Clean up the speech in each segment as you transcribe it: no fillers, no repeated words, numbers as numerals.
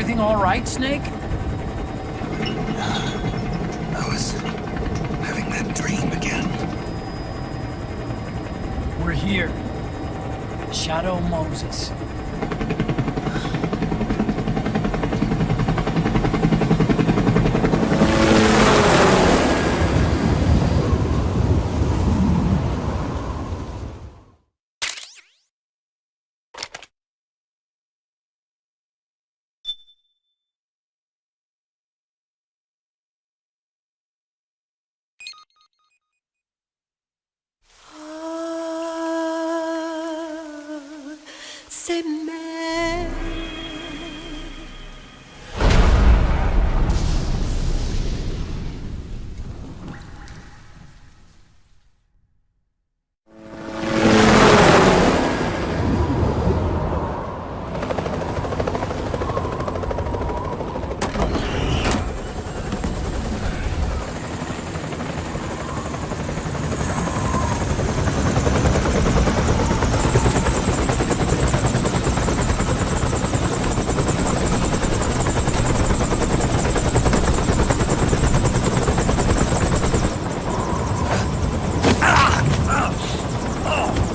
Everything all right, Snake? I was having that dream again. We're here. Shadow Moses. C'est mais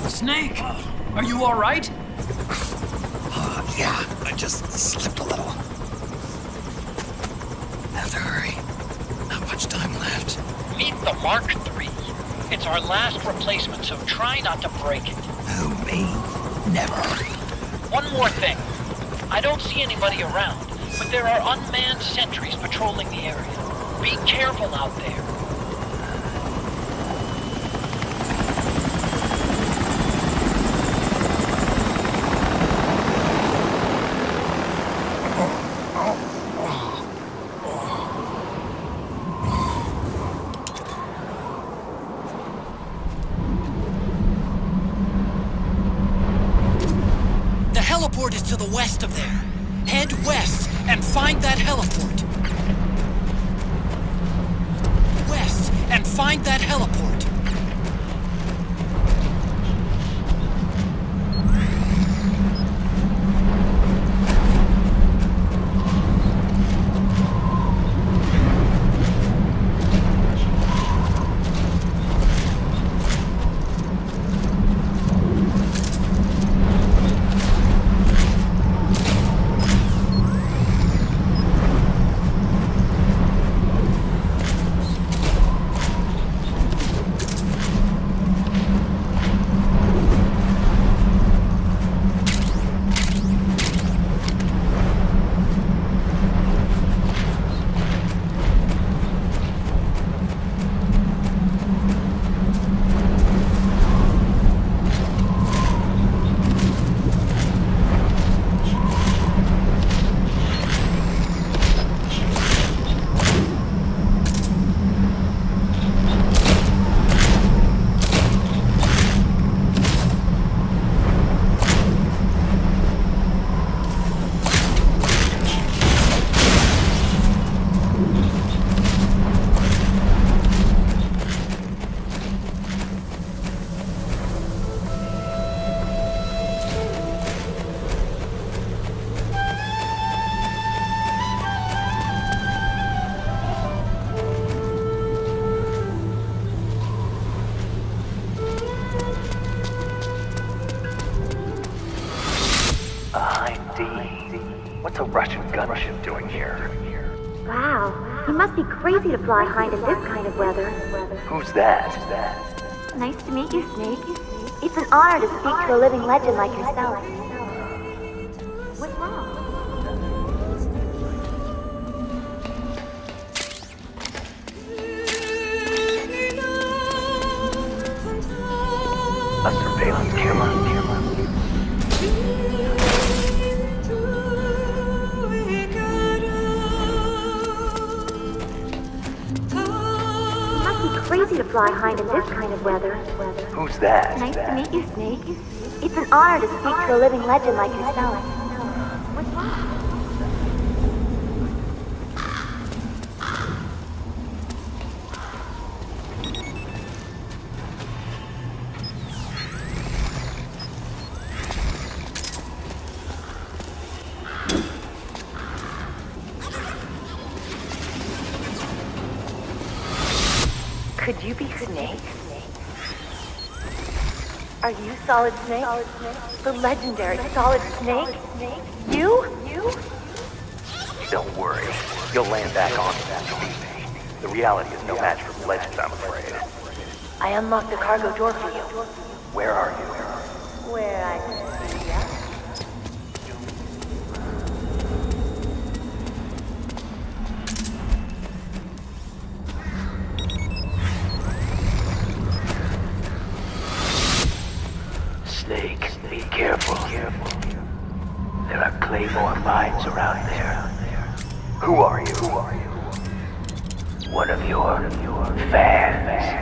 Snake! Are you all right? Yeah, I just slipped a little. Have to hurry. Not much time left. Meet the Mark III. It's our last replacement, so try not to break it. Who, me? Never. One more thing. I don't see anybody around, but there are unmanned sentries patrolling the area. Be careful out there. The heliport is to the west of there. Head west and find that heliport. West and find that heliport. What's a Russian gunship doing here? Wow, you must be crazy to fly Hind in this kind of weather. Who's that? Nice to meet you, Snake. It's an honor to speak to a living legend like yourself. What's wrong? A surveillance camera? Crazy to fly Hind in this kind of weather. Who's that? Nice to meet you, Snake. It's an honor to speak to a living legend like yourself. What's wrong? Could you be Snake? Are you Solid Snake? The legendary Solid Snake? You? Don't worry. You'll land back on that feet. The reality is no match for legends, I'm afraid. I unlocked the cargo door for you. Where are you? Where I see ya. Snake, be careful. There are claymore mines around there. Who are you? One of your fans.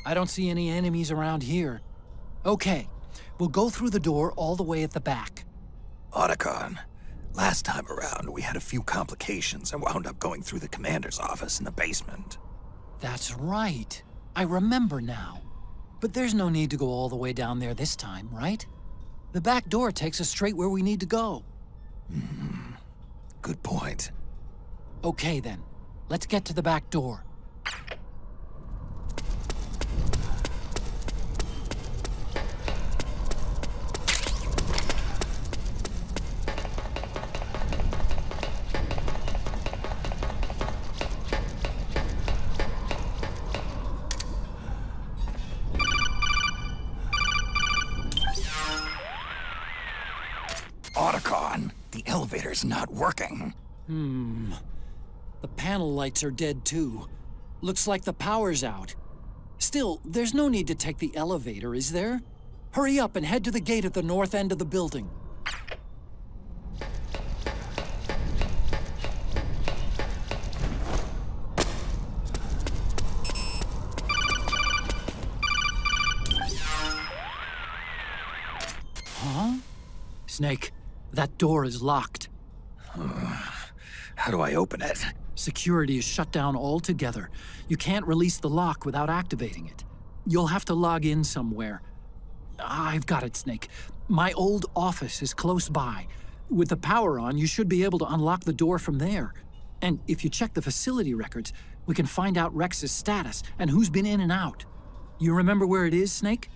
I don't see any enemies around here. Okay, we'll go through the door all the way at the back. Otacon, last time around we had a few complications and wound up going through the commander's office in the basement. That's right. I remember now. But there's no need to go all the way down there this time, right? The back door takes us straight where we need to go. Good point. Okay then, let's get to the back door. Otacon, the elevator's not working. The panel lights are dead too. Looks like the power's out. Still, there's no need to take the elevator, is there? Hurry up and head to the gate at the north end of the building. Huh? Snake, that door is locked. How do I open it? Security is shut down altogether. You can't release the lock without activating it. You'll have to log in somewhere. I've got it, Snake. My old office is close by. With the power on, you should be able to unlock the door from there. And if you check the facility records, we can find out Rex's status and who's been in and out. You remember where it is, Snake?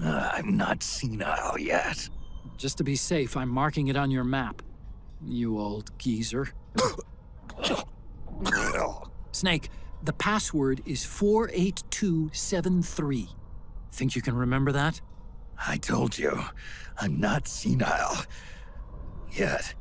I'm not senile yet. Just to be safe, I'm marking it on your map. You old geezer. Snake, the password is 48273. Think you can remember that? I told you, I'm not senile yet.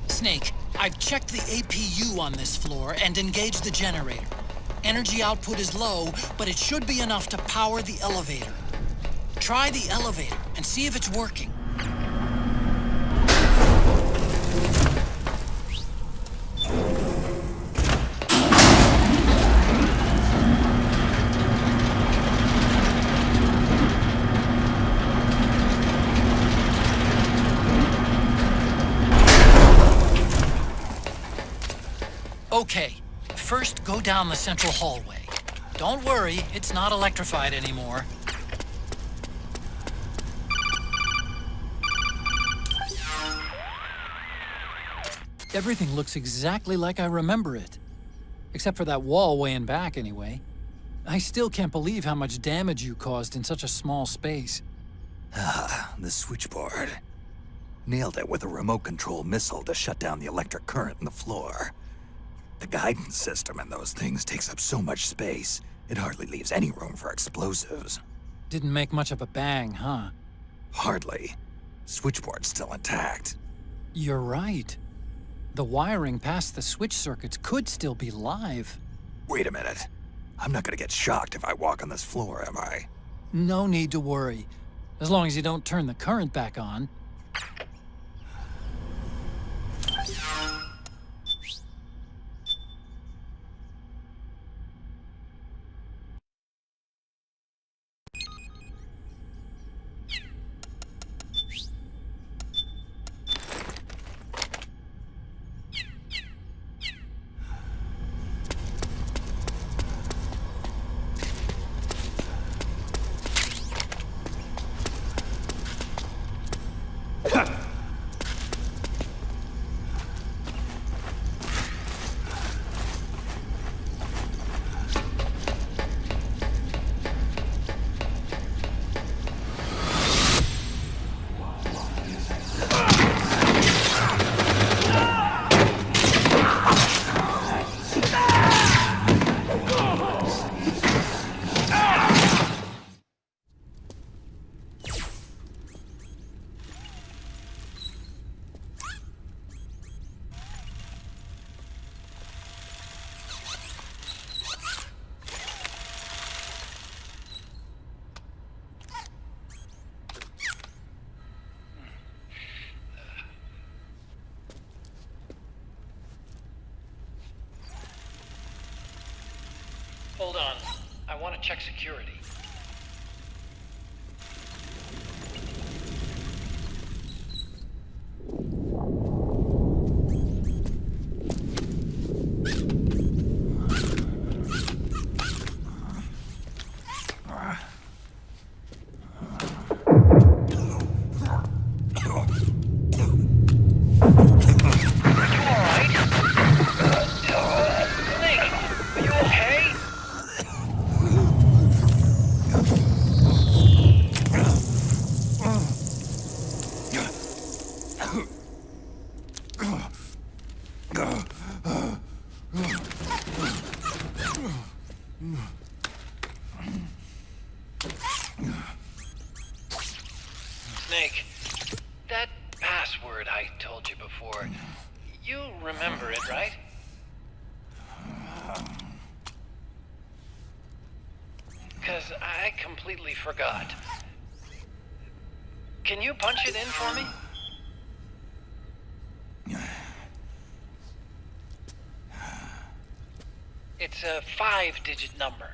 Snake, I've checked the APU on this floor and engaged the generator. Energy output is low, but it should be enough to power the elevator. Try the elevator and see if it's working. Okay, first go down the central hallway. Don't worry, it's not electrified anymore. Everything looks exactly like I remember it. Except for that wall way in back, anyway. I still can't believe how much damage you caused in such a small space. Ah, the switchboard. Nailed it with a remote control missile to shut down the electric current in the floor. The guidance system in those things takes up so much space, it hardly leaves any room for explosives. Didn't make much of a bang, huh? Hardly. Switchboard's still intact. You're right. The wiring past the switch circuits could still be live. Wait a minute. I'm not gonna get shocked if I walk on this floor, am I? No need to worry. As long as you don't turn the current back on. Hold on. I want to check security. Snake, that password I told you before, you remember it, right? Because I completely forgot. Can you punch it in for me? It's a 5-digit number.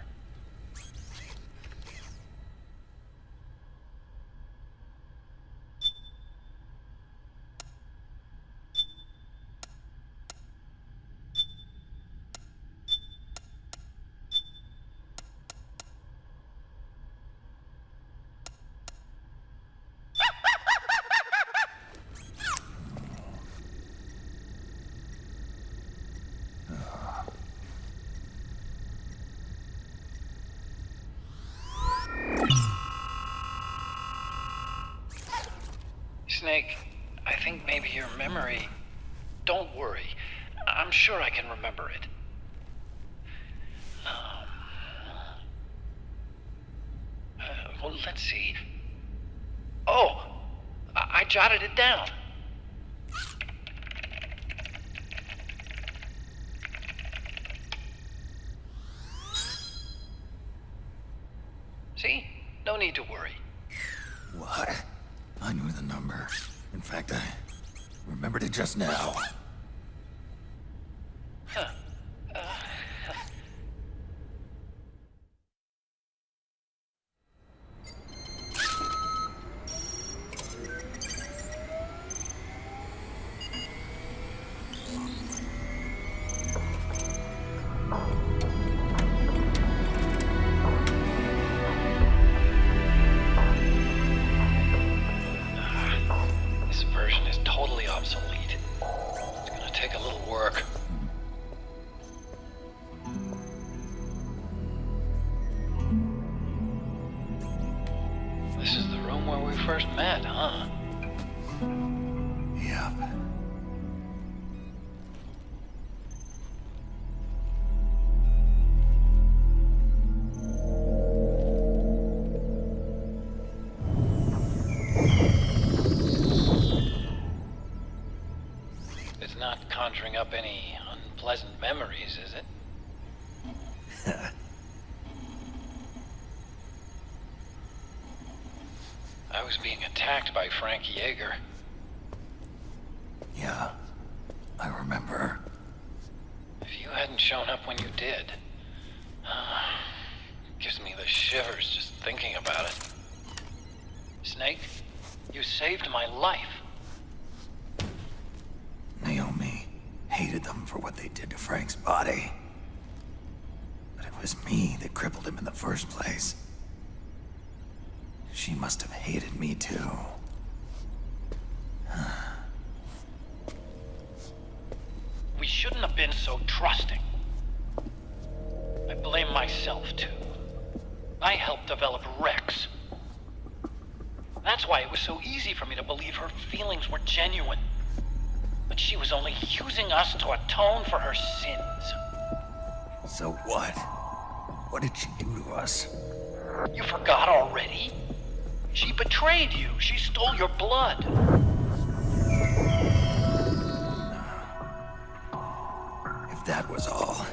Snake, I think maybe your memory... Don't worry. I'm sure I can remember it. Well, let's see. Oh! I jotted it down. See? No need to worry. What? I knew the number. In fact, I remembered it just now. Huh. This version is totally obsolete. It's gonna take a little work. This is the room where we first met, huh? It's not conjuring up any unpleasant memories, is it? I was being attacked by Frank Yeager. Yeah, I remember. If you hadn't shown up when you did, gives me the shivers just thinking about it. Snake, you saved my life. Naomi hated them for what they did to Frank's body. But it was me that crippled him in the first place. She must have hated me too. We shouldn't have been so trusting. I blame myself too. I helped develop Rex. That's why it was so easy for me to believe her feelings were genuine. But she was only using us to atone for her sins. So what? What did she do to us? You forgot already? She betrayed you. She stole your blood. If that was all,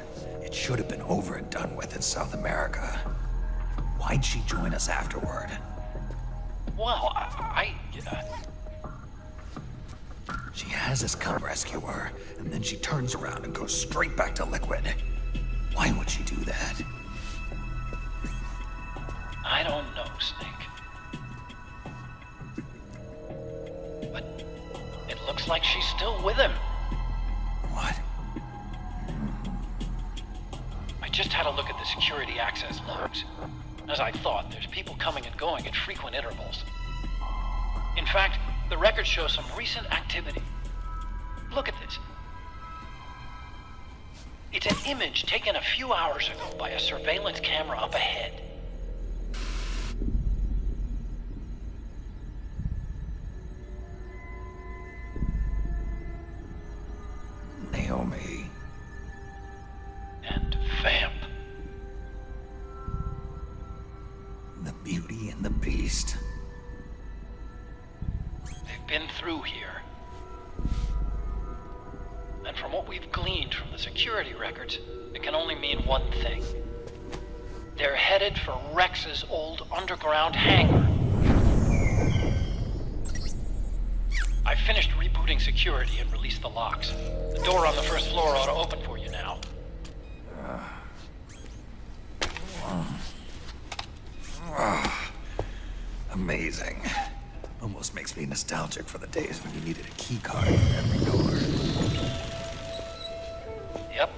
it should have been over and done with in South America. Why'd she join us afterward? Well, She has us come rescue her, and then she turns around and goes straight back to Liquid. Why would she do that? I don't know, Snake. But it looks like she's still with him. What? I just had a look at the security access logs. As I thought, there's people coming and going at frequent intervals. In fact, the record shows some recent activity. Look at this. It's an image taken a few hours ago by a surveillance camera up ahead. Naomi. And Vamp. The Beauty and the Beast. They've been through here. And from what we've gleaned from the security records, it can only mean one thing. They're headed for Rex's old underground hangar. I finished rebooting security and released the locks. The door on the first floor ought to open for you now. Amazing. Almost makes me nostalgic for the days when you needed a key card for every door. Yep.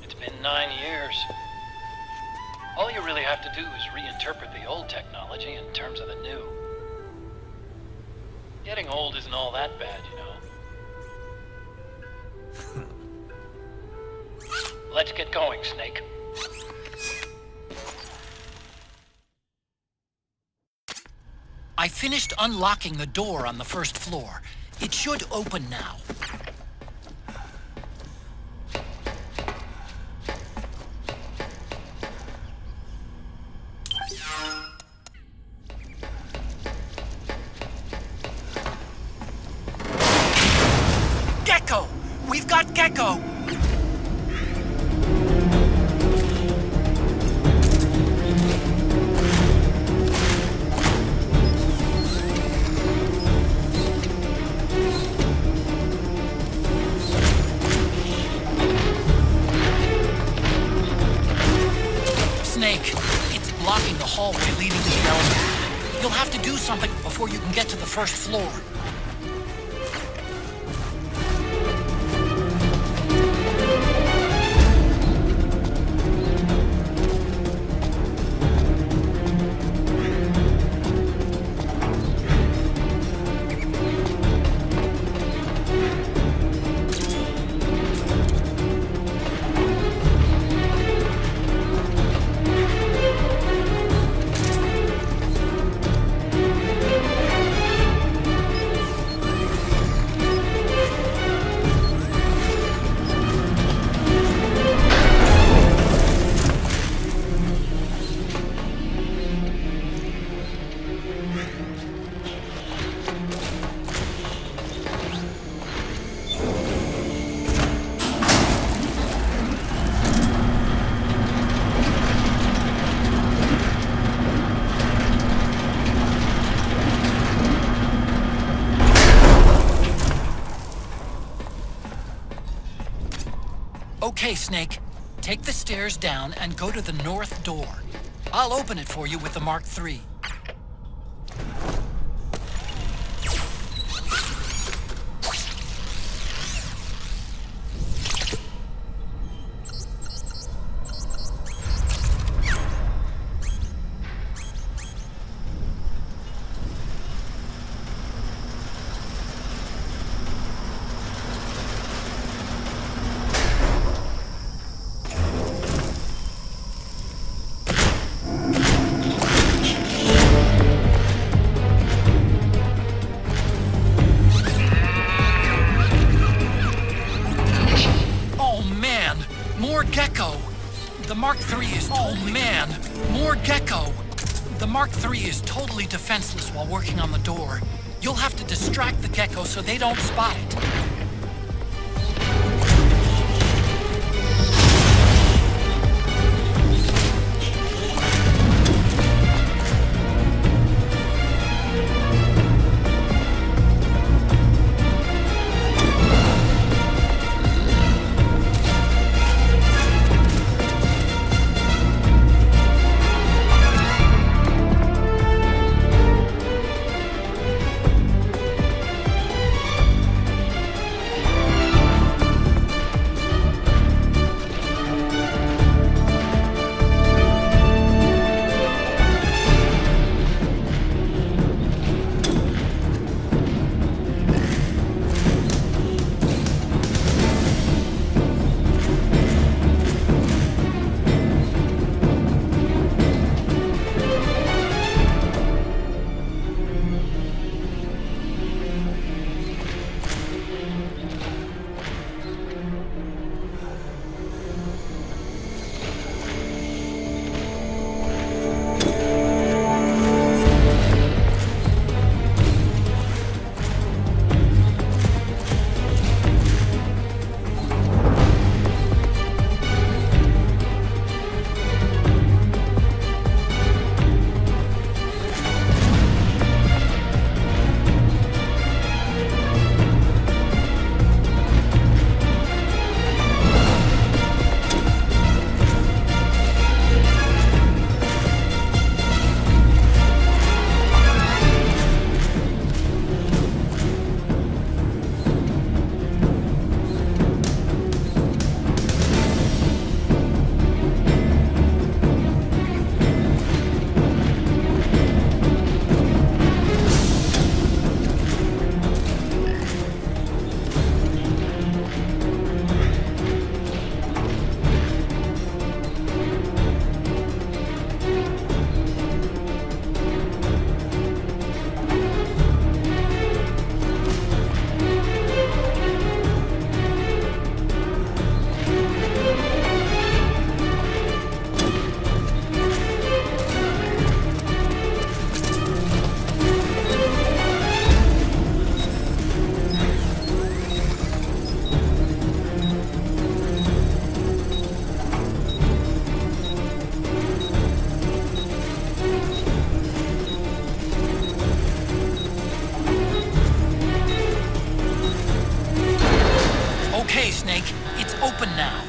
It's been 9 years. All you really have to do is reinterpret the old technology in terms of the new. Getting old isn't all that bad, you know. Let's get going, Snake. I finished unlocking the door on the first floor. It should open now. Gecko! We've got Gecko! Snake, it's blocking the hallway leading to the elevator. You'll have to do something before you can get to the first floor. Okay, Snake. Take the stairs down and go to the north door. I'll open it for you with the Mark III. More gecko! The Mark III is more gecko! The Mark III is totally defenseless while working on the door. You'll have to distract the gecko so they don't spot it. Okay, Snake, it's open now.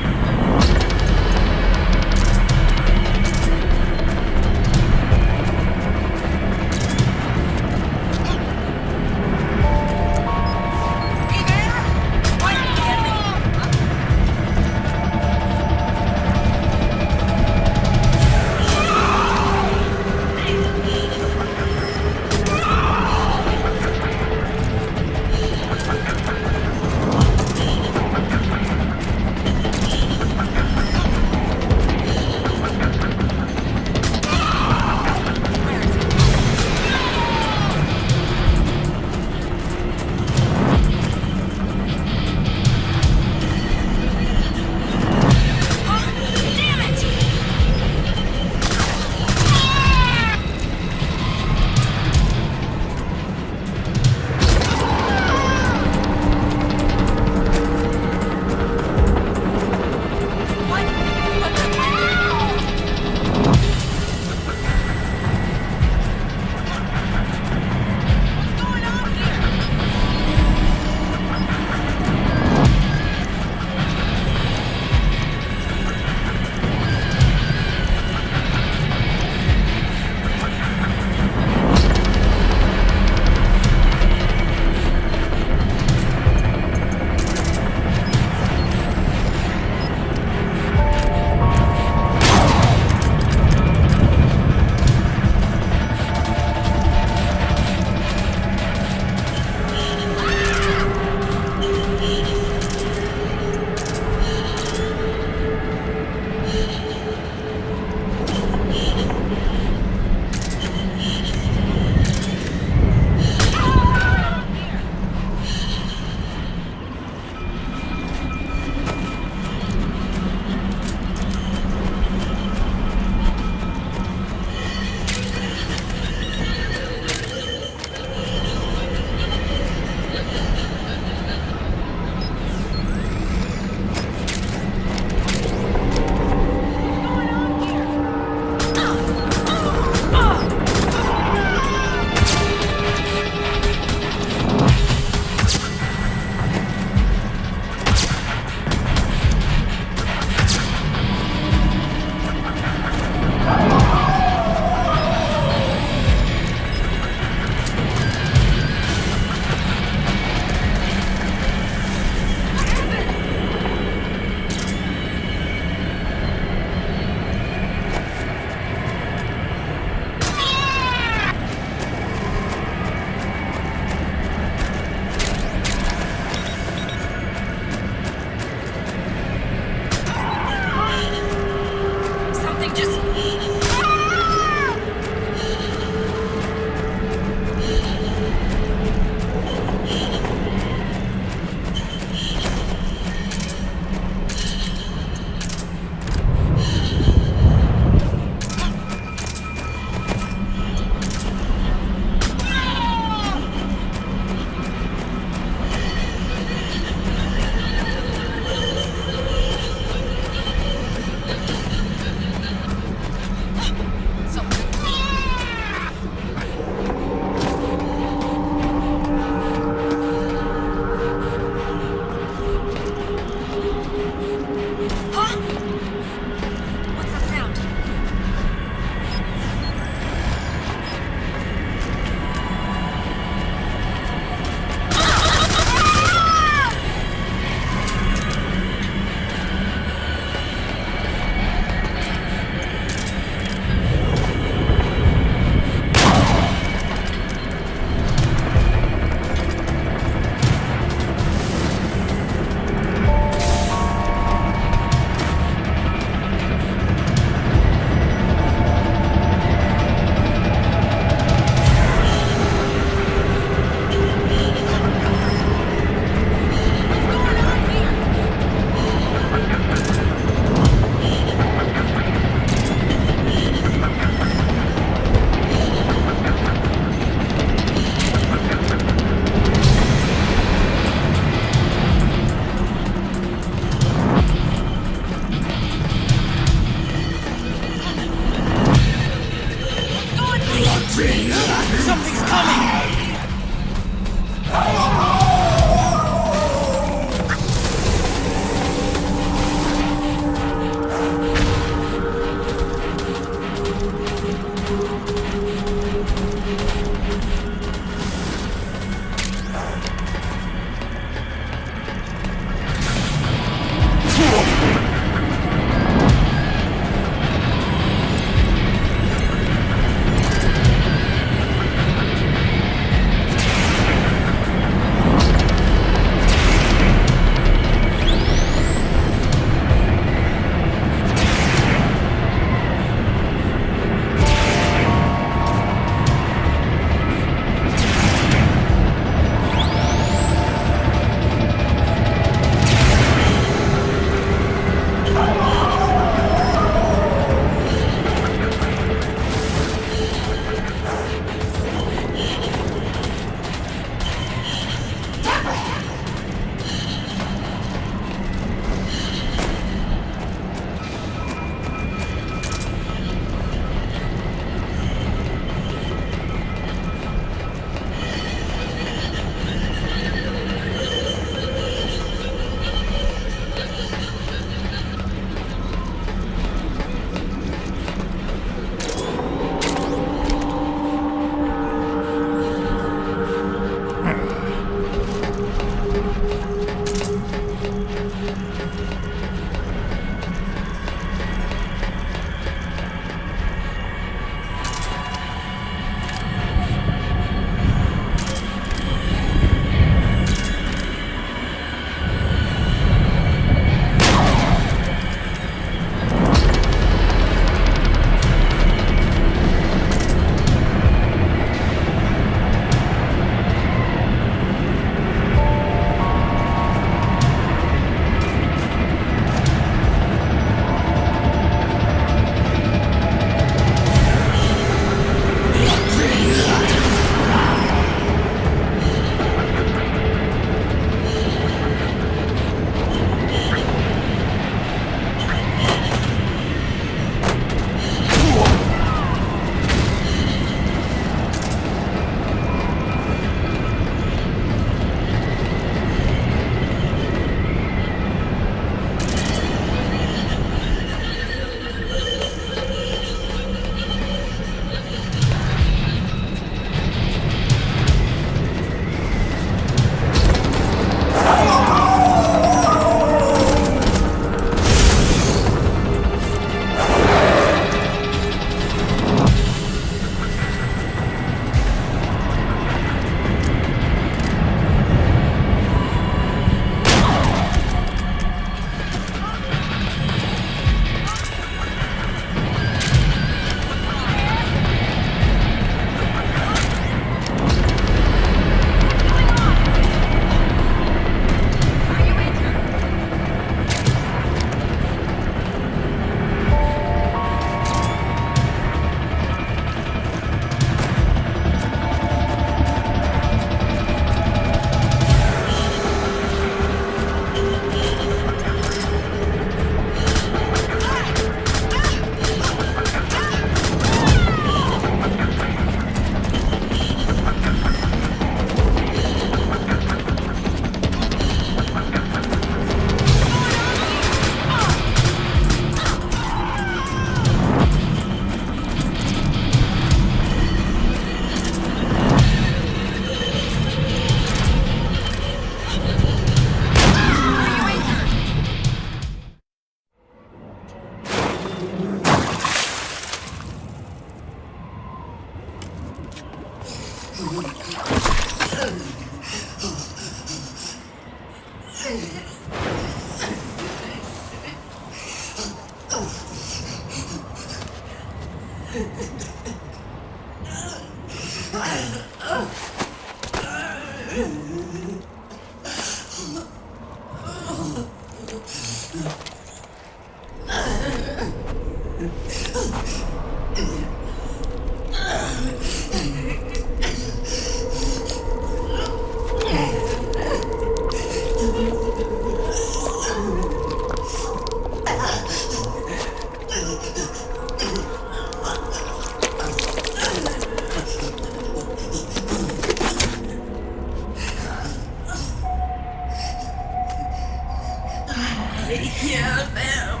I hear them.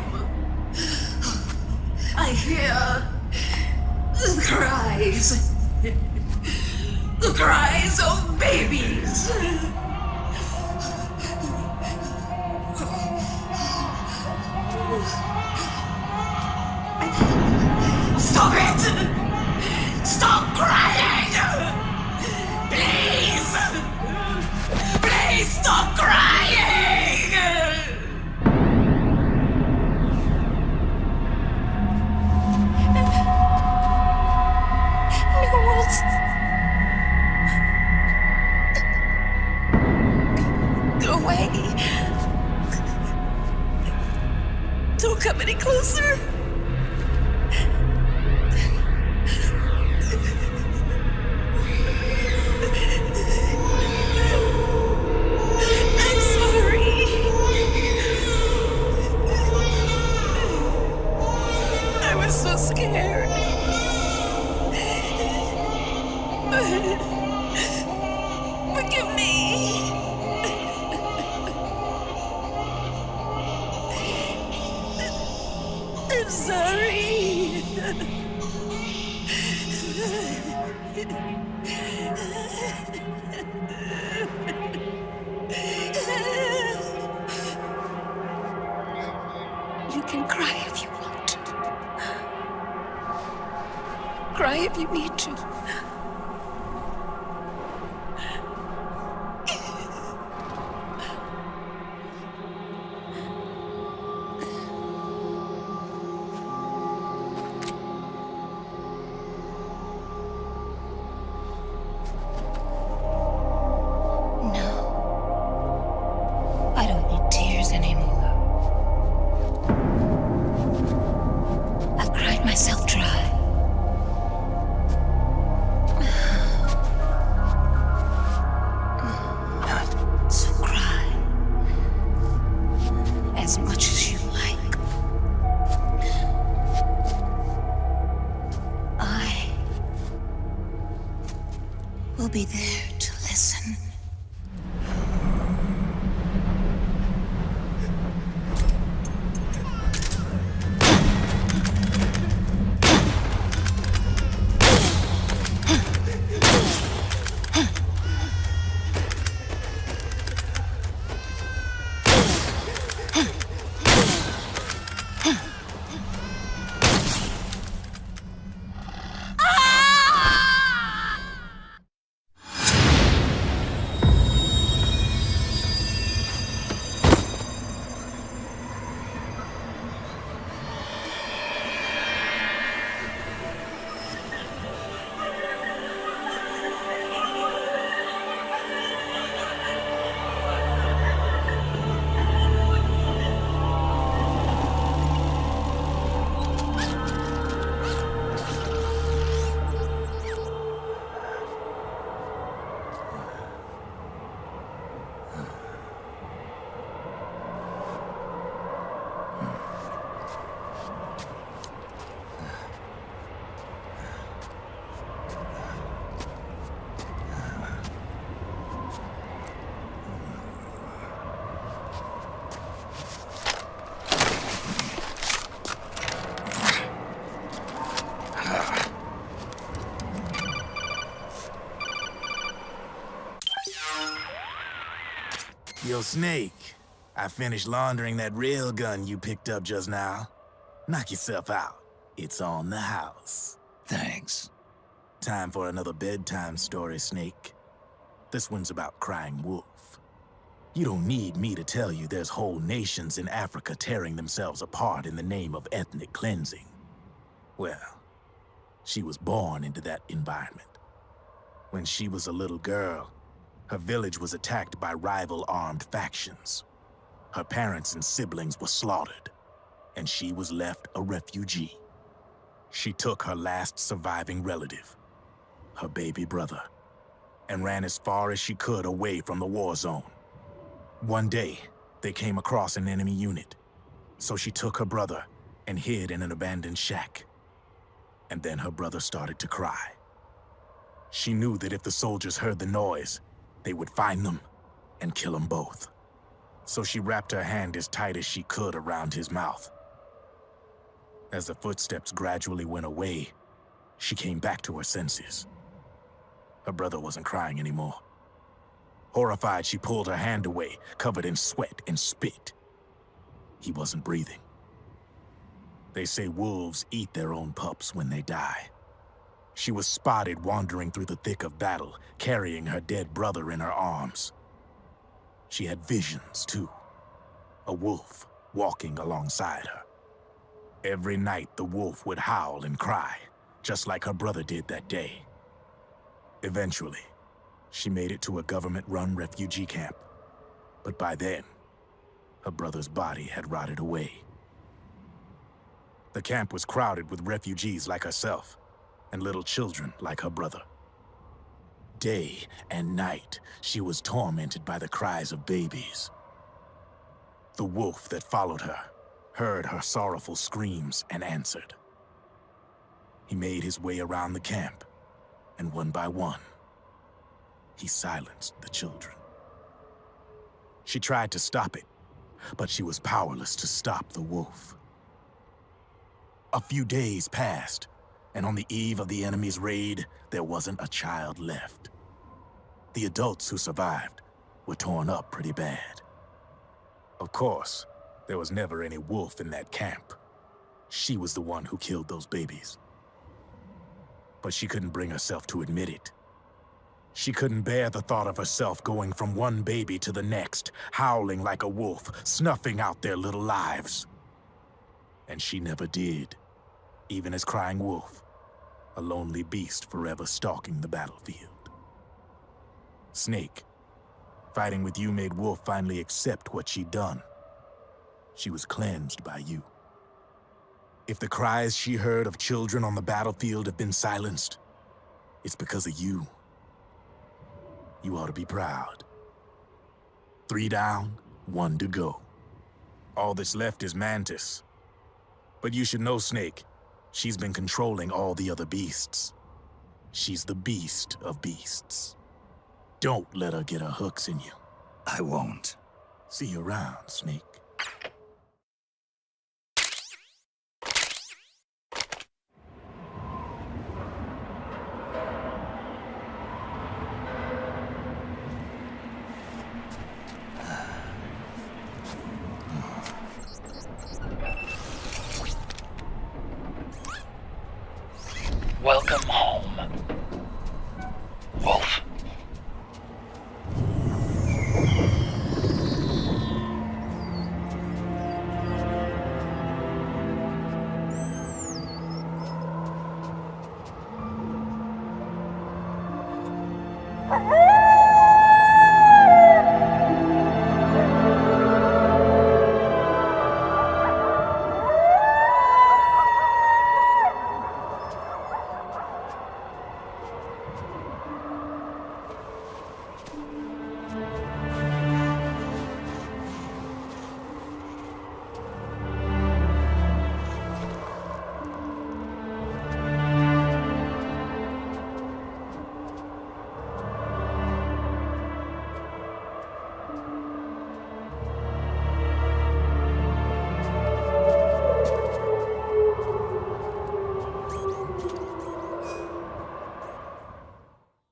I hear the cries. The cries of babies. Stop it! Stop crying! Please! Please stop crying! Go away. Don't come any closer. I'm sorry. I was so scared. Forgive me. I'm sorry. You can cry if you want to. Cry if you need to. I don't need tears anymore. I've cried myself dry. So cry as much as you like. I will be there to listen. Yo, Snake, I finished laundering that rail gun you picked up just now. Knock yourself out. It's on the house. Thanks. Time for another bedtime story, Snake. This one's about crying wolf. You don't need me to tell you there's whole nations in Africa tearing themselves apart in the name of ethnic cleansing. Well, she was born into that environment. When she was a little girl, her village was attacked by rival armed factions. Her parents and siblings were slaughtered, and she was left a refugee. She took her last surviving relative, her baby brother, and ran as far as she could away from the war zone. One day, they came across an enemy unit, so she took her brother and hid in an abandoned shack. And then her brother started to cry. She knew that if the soldiers heard the noise, they would find them and kill them both. So she wrapped her hand as tight as she could around his mouth. As the footsteps gradually went away, she came back to her senses. Her brother wasn't crying anymore. Horrified, she pulled her hand away, covered in sweat and spit. He wasn't breathing. They say wolves eat their own pups when they die. She was spotted wandering through the thick of battle, carrying her dead brother in her arms. She had visions, too. A wolf walking alongside her. Every night, the wolf would howl and cry, just like her brother did that day. Eventually, she made it to a government-run refugee camp. But by then, her brother's body had rotted away. The camp was crowded with refugees like herself, and little children like her brother. Day and night, she was tormented by the cries of babies. The wolf that followed her heard her sorrowful screams and answered. He made his way around the camp, and one by one, he silenced the children. She tried to stop it, but she was powerless to stop the wolf. A few days passed, and on the eve of the enemy's raid, there wasn't a child left. The adults who survived were torn up pretty bad. Of course, there was never any wolf in that camp. She was the one who killed those babies. But she couldn't bring herself to admit it. She couldn't bear the thought of herself going from one baby to the next, howling like a wolf, snuffing out their little lives. And she never did, even as crying wolf, a lonely beast forever stalking the battlefield. Snake, fighting with you made Wolf finally accept what she'd done. She was cleansed by you. If the cries she heard of children on the battlefield have been silenced, it's because of you. You ought to be proud. 3 down, 1 to go. All that's left is Mantis. But you should know, Snake, she's been controlling all the other beasts. She's the beast of beasts. Don't let her get her hooks in you. I won't. See you around, Snake.